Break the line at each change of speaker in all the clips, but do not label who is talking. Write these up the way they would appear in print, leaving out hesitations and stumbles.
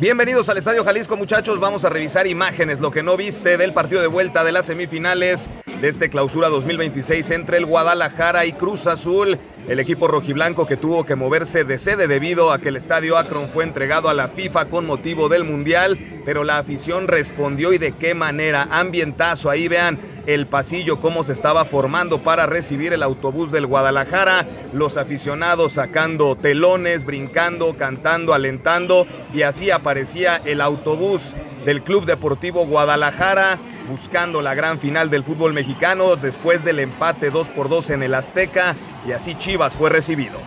Bienvenidos al Estadio Jalisco, muchachos. Vamos a revisar imágenes, lo que no viste del partido de vuelta de las semifinales de este Clausura 2026 entre el Guadalajara y Cruz Azul. El equipo rojiblanco que tuvo que moverse de sede debido a que el Estadio Akron fue entregado a la FIFA con motivo del Mundial, pero la afición respondió y de qué manera. Ambientazo, ahí vean el pasillo cómo se estaba formando para recibir el autobús del Guadalajara, los aficionados sacando telones, brincando, cantando, alentando, y así aparecía el autobús del Club Deportivo Guadalajara buscando la gran final del fútbol mexicano después del empate 2-2 en el Azteca, y así Chivas fue recibido.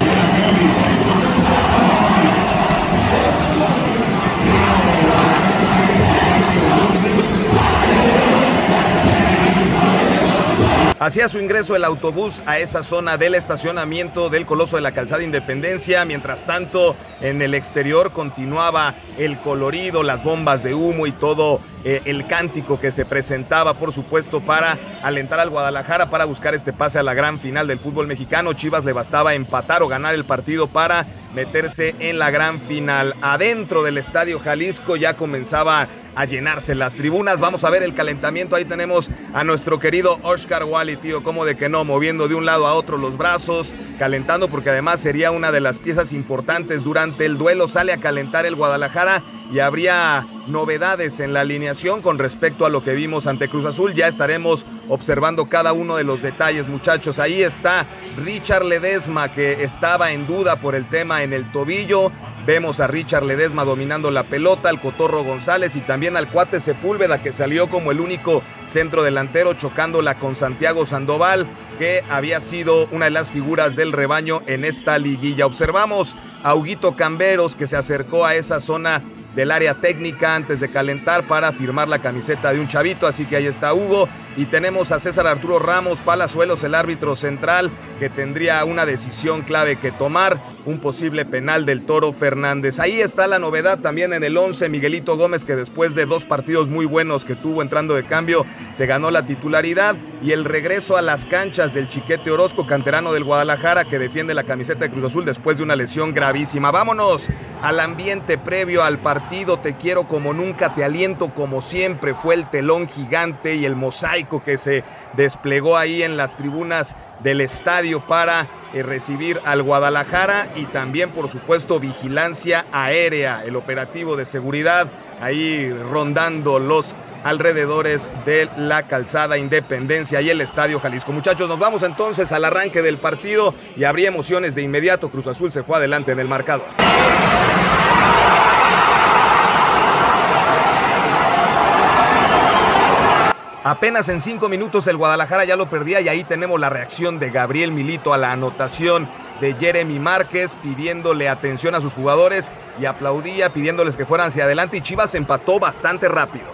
Hacía su ingreso el autobús a esa zona del estacionamiento del Coloso de la Calzada Independencia. Mientras tanto, en el exterior continuaba el colorido, las bombas de humo y todo el cántico que se presentaba, por supuesto, para alentar al Guadalajara para buscar este pase a la gran final del fútbol mexicano. Chivas le bastaba empatar o ganar el partido para meterse en la gran final. Adentro del Estadio Jalisco ya comenzaba a llenarse las tribunas. Vamos a ver el calentamiento. Ahí tenemos a nuestro querido Oscar Wally, tío, como de que no, moviendo de un lado a otro los brazos, calentando, porque además sería una de las piezas importantes durante el duelo. Sale a calentar el Guadalajara y habría novedades en la alineación con respecto a lo que vimos ante Cruz Azul. Ya estaremos observando cada uno de los detalles, muchachos. Ahí está Richard Ledesma, que estaba en duda por el tema en el tobillo. Vemos a Richard Ledesma dominando la pelota, al Cotorro González y también al Cuate Sepúlveda, que salió como el único centro delantero, chocándola con Santiago Sandoval, que había sido una de las figuras del rebaño en esta liguilla. Observamos a Huguito Camberos, que se acercó a esa zona del área técnica antes de calentar para firmar la camiseta de un chavito, así que ahí está Hugo. Y tenemos a César Arturo Ramos Palazuelos, el árbitro central, que tendría una decisión clave que tomar, un posible penal del Toro Fernández. Ahí está la novedad también en el 11, Miguelito Gómez, que después de 2 partidos muy buenos que tuvo entrando de cambio, se ganó la titularidad, y el regreso a las canchas del Chiquete Orozco, canterano del Guadalajara, que defiende la camiseta de Cruz Azul después de una lesión gravísima. Vámonos al ambiente previo al partido. Te quiero como nunca, te aliento como siempre. Fue el telón gigante y el mosaico que se desplegó ahí en las tribunas del estadio para recibir al Guadalajara, y también, por supuesto, vigilancia aérea, el operativo de seguridad ahí rondando los alrededores de la Calzada Independencia y el Estadio Jalisco. Muchachos, nos vamos entonces al arranque del partido y habría emociones de inmediato. Cruz Azul se fue adelante en el marcador. Apenas en 5 minutos el Guadalajara ya lo perdía, y ahí tenemos la reacción de Gabriel Milito a la anotación de Jeremy Márquez, pidiéndole atención a sus jugadores y aplaudía, pidiéndoles que fueran hacia adelante, y Chivas empató bastante rápido.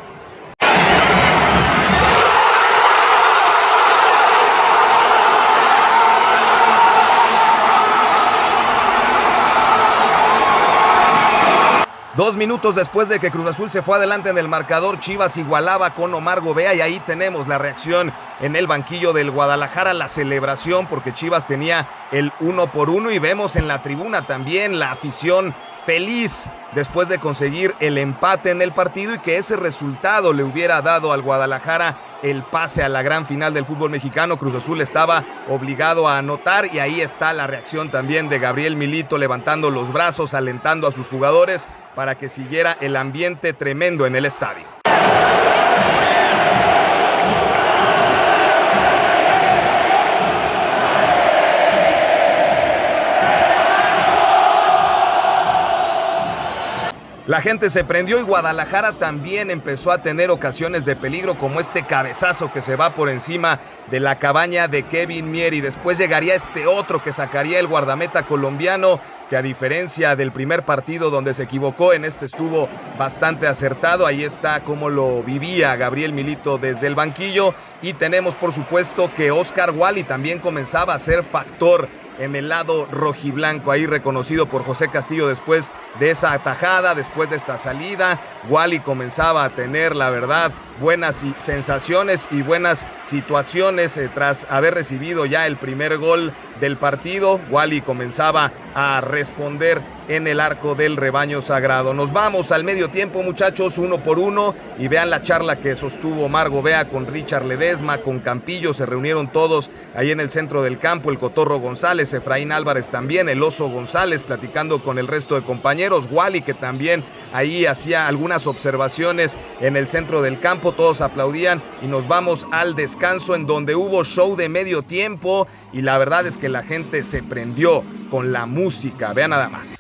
Dos minutos después de que Cruz Azul se fue adelante en el marcador, Chivas igualaba con Omar Gobea, y ahí tenemos la reacción en el banquillo del Guadalajara, la celebración porque Chivas tenía el 1-1, y vemos en la tribuna también la afición feliz después de conseguir el empate en el partido y que ese resultado le hubiera dado al Guadalajara el pase a la gran final del fútbol mexicano. Cruz Azul estaba obligado a anotar, y ahí está la reacción también de Gabriel Milito, levantando los brazos, alentando a sus jugadores para que siguiera el ambiente tremendo en el estadio. La gente se prendió y Guadalajara también empezó a tener ocasiones de peligro, como este cabezazo que se va por encima de la cabaña de Kevin Mier, y después llegaría este otro que sacaría el guardameta colombiano, que a diferencia del primer partido donde se equivocó, en este estuvo bastante acertado. Ahí está cómo lo vivía Gabriel Milito desde el banquillo, y tenemos por supuesto que Oscar Wally también comenzaba a ser factor en el lado rojiblanco, ahí reconocido por José Castillo después de esa atajada, después de esta salida. Wally comenzaba a tener, la verdad, buenas sensaciones y buenas situaciones tras haber recibido ya el primer gol del partido. Wally comenzaba a responder en el arco del rebaño sagrado. Nos vamos al medio tiempo, muchachos, 1-1, y vean la charla que sostuvo Omar Gobea con Richard Ledesma, con Campillo. Se reunieron todos ahí en el centro del campo, el Cotorro González, Efraín Álvarez también, el Oso González platicando con el resto de compañeros, Wally que también ahí hacía algunas observaciones en el centro del campo. Todos aplaudían y nos vamos al descanso, en donde hubo show de medio tiempo y la verdad es que la gente se prendió con la música. Vean nada más.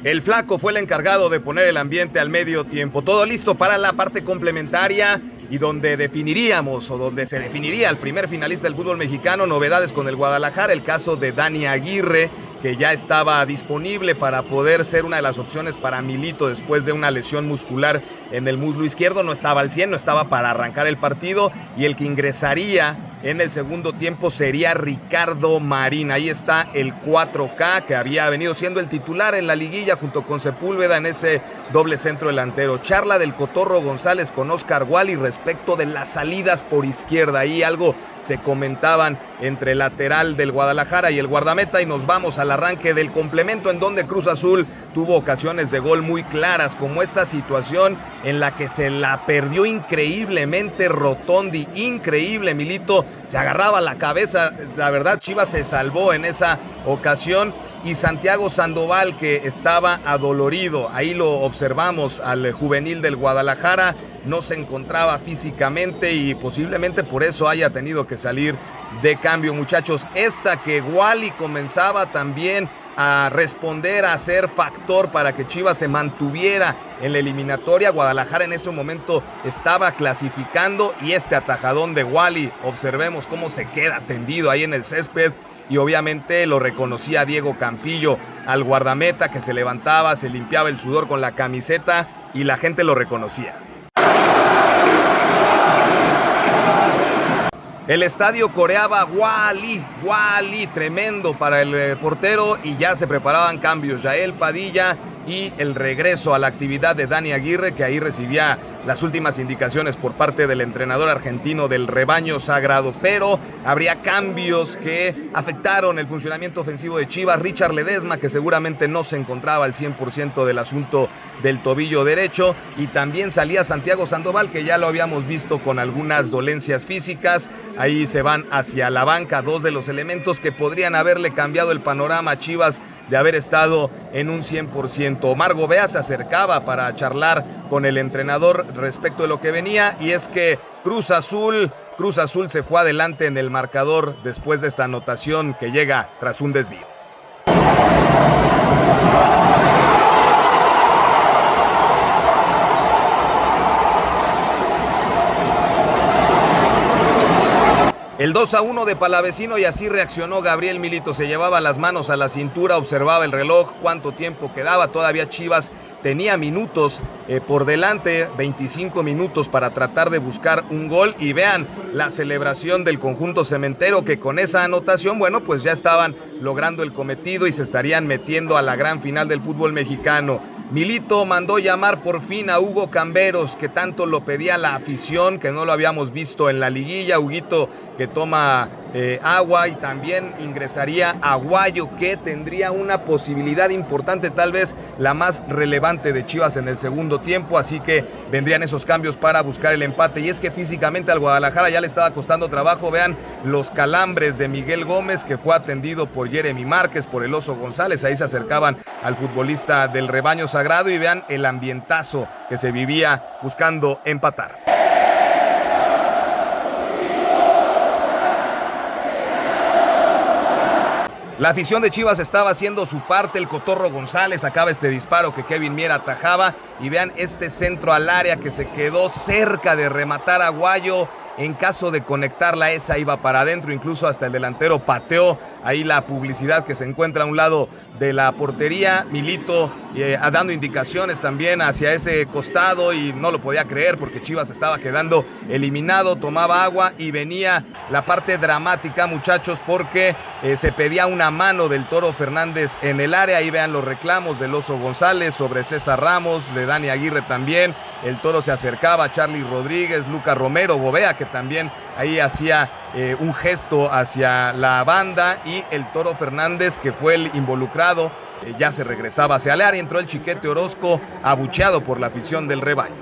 El Flaco fue el encargado de poner el ambiente al medio tiempo. Todo listo para la parte complementaria y donde definiríamos o donde se definiría el primer finalista del fútbol mexicano. Novedades con el Guadalajara, el caso de Dani Aguirre, que ya estaba disponible para poder ser una de las opciones para Milito después de una lesión muscular en el muslo izquierdo. No estaba al 100, no estaba para arrancar el partido, y el que ingresaría en el segundo tiempo sería Ricardo Marín. Ahí está el 4K, que había venido siendo el titular en la liguilla junto con Sepúlveda en ese doble centro delantero. Charla del Cotorro González con Oscar Wally respecto de las salidas por izquierda. Ahí algo se comentaban entre el lateral del Guadalajara y el guardameta, y nos vamos al arranque del complemento, en donde Cruz Azul tuvo ocasiones de gol muy claras, como esta situación en la que se la perdió increíblemente Rotondi. Increíble, Milito se agarraba la cabeza. La verdad, Chivas se salvó en esa ocasión, y Santiago Sandoval, que estaba adolorido, ahí lo observamos al juvenil del Guadalajara, no se encontraba físicamente y posiblemente por eso haya tenido que salir de cambio, muchachos. Esta que Wally comenzaba también a responder, a ser factor para que Chivas se mantuviera en la eliminatoria. Guadalajara en ese momento estaba clasificando, y este atajadón de Wally, observemos cómo se queda tendido ahí en el césped, y obviamente lo reconocía Diego Campillo, al guardameta que se levantaba, se limpiaba el sudor con la camiseta y la gente lo reconocía. El estadio coreaba Wally, tremendo para el portero, y ya se preparaban cambios. Yael Padilla y el regreso a la actividad de Dani Aguirre, que ahí recibía las últimas indicaciones por parte del entrenador argentino del rebaño sagrado. Pero habría cambios que afectaron el funcionamiento ofensivo de Chivas. Richard Ledesma, que seguramente no se encontraba al 100% del asunto del tobillo derecho, y también salía Santiago Sandoval, que ya lo habíamos visto con algunas dolencias físicas. Ahí se van hacia la banca dos de los elementos que podrían haberle cambiado el panorama a Chivas de haber estado en un 100%. Omar Gobea se acercaba para charlar con el entrenador respecto de lo que venía, y es que Cruz Azul se fue adelante en el marcador después de esta anotación que llega tras un desvío. El 2-1 de Palavecino, y así reaccionó Gabriel Milito. Se llevaba las manos a la cintura, observaba el reloj, cuánto tiempo quedaba. Todavía Chivas tenía minutos por delante, 25 minutos para tratar de buscar un gol. Y vean la celebración del conjunto cementero, que con esa anotación, bueno, pues ya estaban logrando el cometido y se estarían metiendo a la gran final del fútbol mexicano. Milito mandó llamar por fin a Hugo Camberos, que tanto lo pedía la afición, que no lo habíamos visto en la liguilla. Huguito, que toma agua, y también ingresaría Aguayo, que tendría una posibilidad importante, tal vez la más relevante de Chivas en el segundo tiempo, así que vendrían esos cambios para buscar el empate. Y es que físicamente al Guadalajara ya le estaba costando trabajo. Vean los calambres de Miguel Gómez, que fue atendido por Jeremy Márquez, por el Oso González. Ahí se acercaban al futbolista del rebaño sagrado, y vean el ambientazo que se vivía buscando empatar. La afición de Chivas estaba haciendo su parte. El Cotorro González acaba este disparo que Kevin Mier atajaba, y vean este centro al área que se quedó cerca de rematar a Aguayo. en caso de conectarla, esa iba para adentro, incluso hasta el delantero pateó ahí la publicidad que se encuentra a un lado de la portería. Milito dando indicaciones también hacia ese costado y no lo podía creer porque Chivas estaba quedando eliminado, tomaba agua y venía la parte dramática, muchachos, porque se pedía una mano del Toro Fernández en el área. Ahí vean los reclamos del Oso González sobre César Ramos, de Dani Aguirre también. El Toro se acercaba a Charly Rodríguez, Lucas Romero, Gobea, que también ahí hacía un gesto hacia la banda, y el Toro Fernández, que fue el involucrado, ya se regresaba hacia el área. Entró el Chiquete Orozco, abucheado por la afición del rebaño.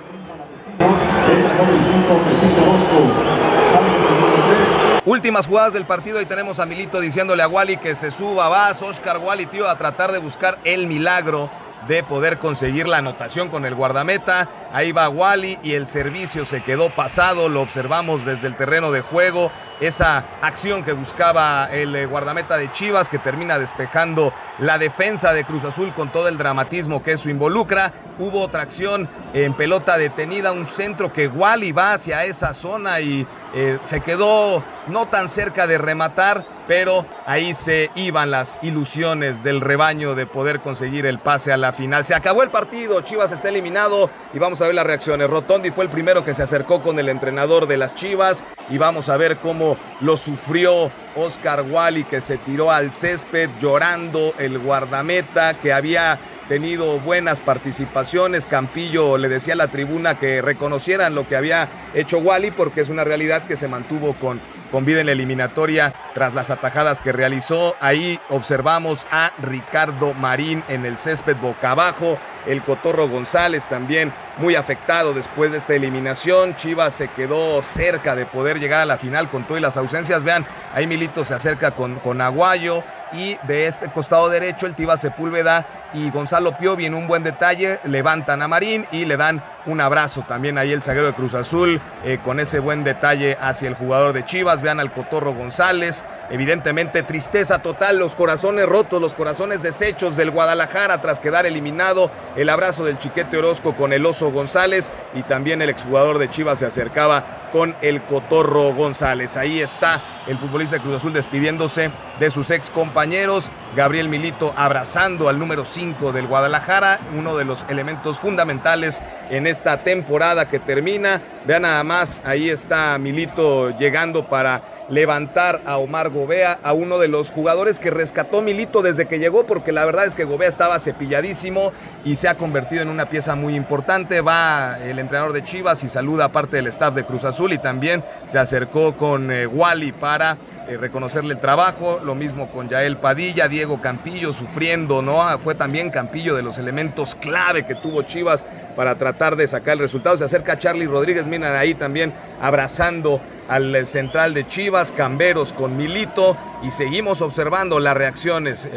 Últimas jugadas del partido, y tenemos a Milito diciéndole a Wally que se suba. Vas, Oscar Wally, tío, a tratar de buscar el milagro de poder conseguir la anotación con el guardameta. Ahí va Wally y el servicio se quedó pasado, lo observamos desde el terreno de juego, esa acción que buscaba el guardameta de Chivas, que termina despejando la defensa de Cruz Azul con todo el dramatismo que eso involucra. Hubo otra acción en pelota detenida, un centro que Wally va hacia esa zona y se quedó no tan cerca de rematar, pero ahí se iban las ilusiones del rebaño de poder conseguir el pase a la final. Se acabó el partido, Chivas está eliminado y vamos a ver las reacciones. Rotondi fue el primero que se acercó con el entrenador de las Chivas y vamos a ver cómo lo sufrió Oscar Wally, que se tiró al césped llorando, el guardameta que había tenido buenas participaciones. Campillo le decía a la tribuna que reconocieran lo que había hecho Wally, porque es una realidad que se mantuvo con vida en la eliminatoria tras las atajadas que realizó. Ahí observamos a Ricardo Marín en el césped boca abajo, el Cotorro González también muy afectado después de esta eliminación. Chivas se quedó cerca de poder llegar a la final con todas las ausencias. Vean, ahí Milito se acerca con Aguayo, y de este costado derecho el Tiva Sepúlveda y Gonzalo Piovi en un buen detalle levantan a Marín y le dan un abrazo también ahí el zaguero de Cruz Azul, con ese buen detalle hacia el jugador de Chivas. Vean al Cotorro González, evidentemente tristeza total, los corazones rotos, los corazones deshechos del Guadalajara tras quedar eliminado. El abrazo del Chiquete Orozco con el Oso González, y también el exjugador de Chivas se acercaba con el Cotorro González. Ahí está el futbolista de Cruz Azul despidiéndose de sus ex compañeros. Gabriel Milito abrazando al número 5 del Guadalajara, uno de los elementos fundamentales en esta temporada que termina. Vean nada más, ahí está Milito llegando para levantar a Omar Gobea, a uno de los jugadores que rescató Milito desde que llegó, porque la verdad es que Gobea estaba cepilladísimo y se ha convertido en una pieza muy importante. Va el entrenador de Chivas y saluda a parte del staff de Cruz Azul, y también se acercó con Wally para reconocerle el trabajo. Lo mismo con Yael Padilla, Diego Campillo sufriendo, ¿no? Fue también Campillo de los elementos clave que tuvo Chivas para tratar de sacar el resultado. Se acerca Charly Rodríguez, miren ahí también abrazando al central de Chivas, Camberos con Milito, y seguimos observando las reacciones.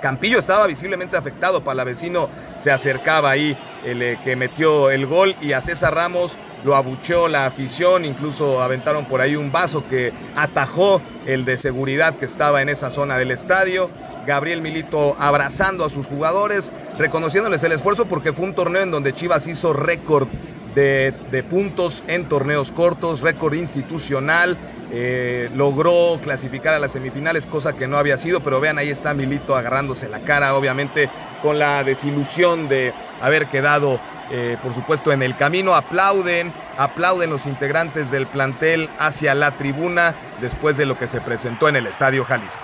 Campillo estaba visiblemente afectado, Palavecino se acercaba ahí, el que metió el gol, y a César Ramos lo abucheó la afición, incluso aventaron por ahí un vaso que atajó el de seguridad que estaba en esa zona del estadio. Gabriel Milito abrazando a sus jugadores, reconociéndoles el esfuerzo, porque fue un torneo en donde Chivas hizo récord de puntos en torneos cortos, récord institucional, logró clasificar a las semifinales, cosa que no había sido, pero vean, ahí está Milito agarrándose la cara, obviamente con la desilusión de haber quedado, por supuesto, en el camino. Aplauden los integrantes del plantel hacia la tribuna después de lo que se presentó en el Estadio Jalisco.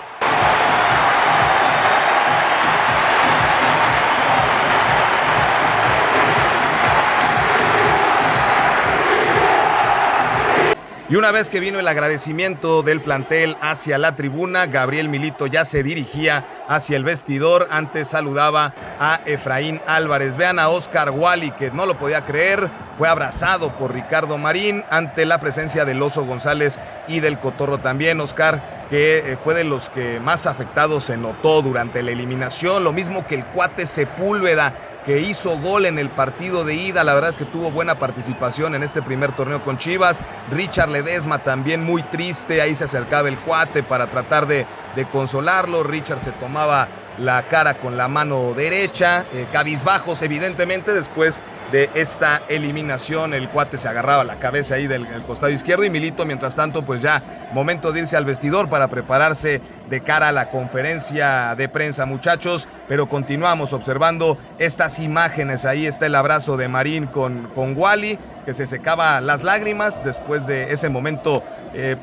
Y una vez que vino el agradecimiento del plantel hacia la tribuna, Gabriel Milito ya se dirigía hacia el vestidor. Antes saludaba a Efraín Álvarez. Vean a Oscar Wally, que no lo podía creer, fue abrazado por Ricardo Marín ante la presencia del Oso González y del Cotorro también. Oscar, que fue de los que más afectados se notó durante la eliminación, lo mismo que el cuate Sepúlveda, que hizo gol en el partido de ida. La verdad es que tuvo buena participación en este primer torneo con Chivas. Richard Ledesma también muy triste, ahí se acercaba el cuate para tratar de consolarlo. Richard se tomaba la cara con la mano derecha, cabizbajos evidentemente después de esta eliminación. El cuate se agarraba la cabeza ahí del costado izquierdo y Milito, mientras tanto, pues ya momento de irse al vestidor para prepararse de cara a la conferencia de prensa, muchachos, pero continuamos observando estas imágenes. Ahí está el abrazo de Marín con Wally, que se secaba las lágrimas después de ese momento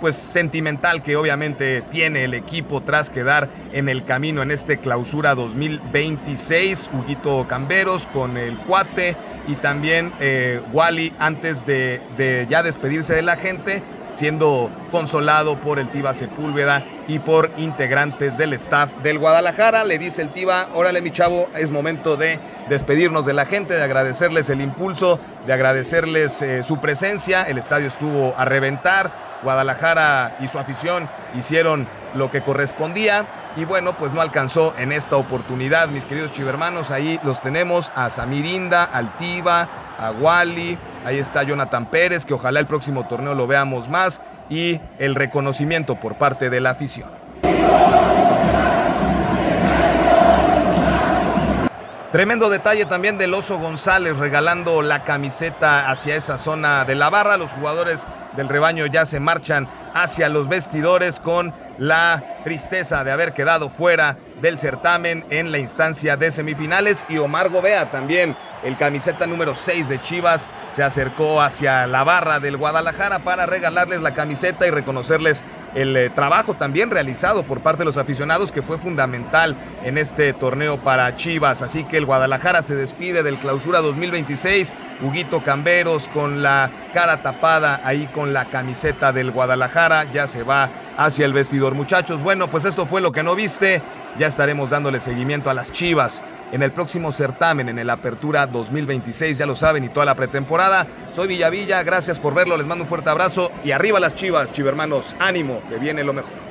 pues sentimental que obviamente tiene el equipo tras quedar en el camino en este clausura 2026. Huguito Camberos con el cuate y también Wally antes de ya despedirse de la gente, siendo consolado por el Tiva Sepúlveda y por integrantes del staff del Guadalajara. Le dice el Tiva: órale mi chavo, es momento de despedirnos de la gente, de agradecerles el impulso, de agradecerles su presencia. El estadio estuvo a reventar, Guadalajara y su afición hicieron lo que correspondía y bueno, pues no alcanzó en esta oportunidad, mis queridos chivermanos. Ahí los tenemos a Samir Inda, al Tiva, a Wally. Ahí está Jonathan Pérez, que ojalá el próximo torneo lo veamos más, y el reconocimiento por parte de la afición. Tremendo detalle también del Oso González regalando la camiseta hacia esa zona de la barra. Los jugadores del rebaño ya se marchan hacia los vestidores con la tristeza de haber quedado fuera del certamen en la instancia de semifinales. Y Omar Gobea también, el camiseta número 6 de Chivas, se acercó hacia la barra del Guadalajara para regalarles la camiseta y reconocerles el trabajo también realizado por parte de los aficionados, que fue fundamental en este torneo para Chivas. Así que el Guadalajara se despide del clausura 2026. Huguito Camberos con la cara tapada ahí con la camiseta del Guadalajara, ya se va hacia el vestidor. Muchachos, bueno, pues esto fue lo que no viste. Ya estaremos dándole seguimiento a las Chivas en el próximo certamen, en el Apertura 2026, ya lo saben, y toda la pretemporada. Soy Villavilla, gracias por verlo, les mando un fuerte abrazo y arriba las Chivas, chivermanos, ánimo, que viene lo mejor.